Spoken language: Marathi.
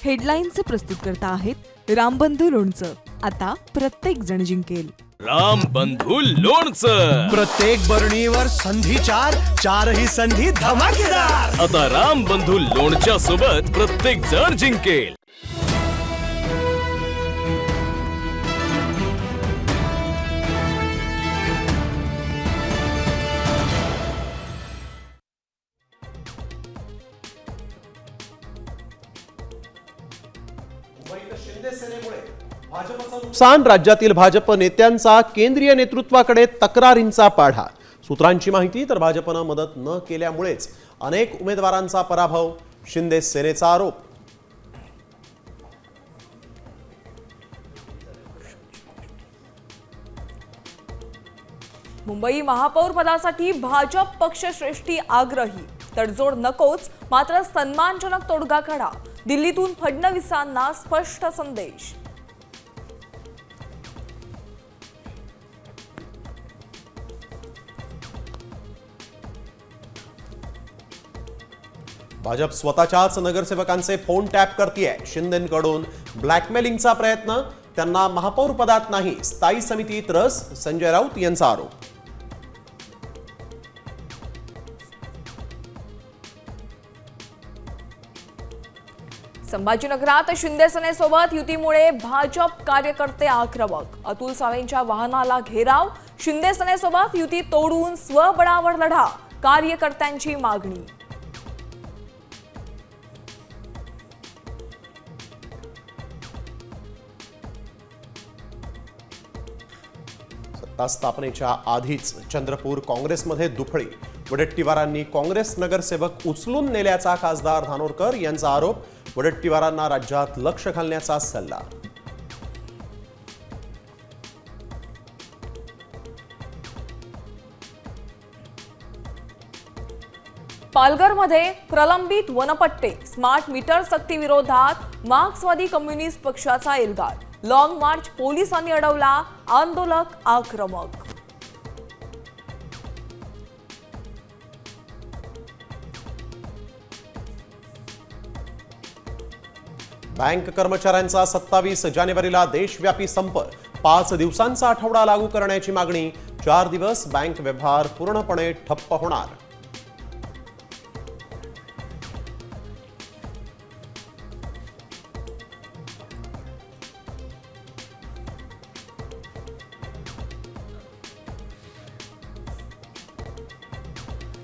हेडलाईनचे प्रस्तुतकर्ता आहेत रामबंधू लोणचं. आता प्रत्येक जण जिंकेल. रामबंधू लोणचं. प्रत्येक बरणीवर संधी चारही संधी धमाकेदार. आता रामबंधू लोणच्या सोबत प्रत्येक जण जिंकेल. नुकसान, राज्यातील भाजप नेत्यांचा केंद्रीय नेतृत्वाकडे तक्रारींचा पाढा. सूत्रांची माहिती तर भाजपनं मदत न केल्यामुळेच अनेक उमेदवारांचा पराभव, शिंदे सेनेचा आरोप. मुंबई महापौर पदासाठी भाजप पक्षश्रेष्ठी आग्रही. तडजोड नकोच, मात्र सन्मानजनक तोडगा काढा. दिल्लीतून फडणवीसांना स्पष्ट संदेश. भाजप स्वतःच्याच नगरसेवकांचे फोन टॅप करतेय. शिंदेंकडून ब्लॅकमेलिंगचा प्रयत्न, त्यांना महापौर पदात नाही स्थायी समितीत रस, संजय राऊत यांचा आरोप. संभाजीनगरात शिंदे सेनेसोबत युतीमुळे भाजप कार्यकर्ते आक्रमक. अतुल सावेंच्या वाहनाला घेराव. शिंदे सेनेसोबत युती तोडून स्वबळावर लढा, कार्यकर्त्यांची मागणी. सत्ता स्थापनेच्या आधीच चंद्रपूर काँग्रेसमध्ये दुफळी. वडेट्टीवारांनी काँग्रेस नगरसेवक उचलून नेल्याचा खासदार धानोरकर यांचा आरोप. वडेट्टीवारांना राज्यात लक्ष घालण्याचा सल्ला. पालघरमध्ये प्रलंबित वनपट्टे, स्मार्ट मीटर सक्ती विरोधात मार्क्सवादी कम्युनिस्ट पक्षाचा एल्गार. लॉंग मार्च पोलिसांनी अडवला, आंदोलक आक्रमक. बँक कर्मचाऱ्यांचा 27 जानेवारीला देशव्यापी संप. 5 दिवसांचा आठवडा लागू करण्याची मागणी. 4 दिवस बँक व्यवहार पूर्णपणे ठप्प होणार.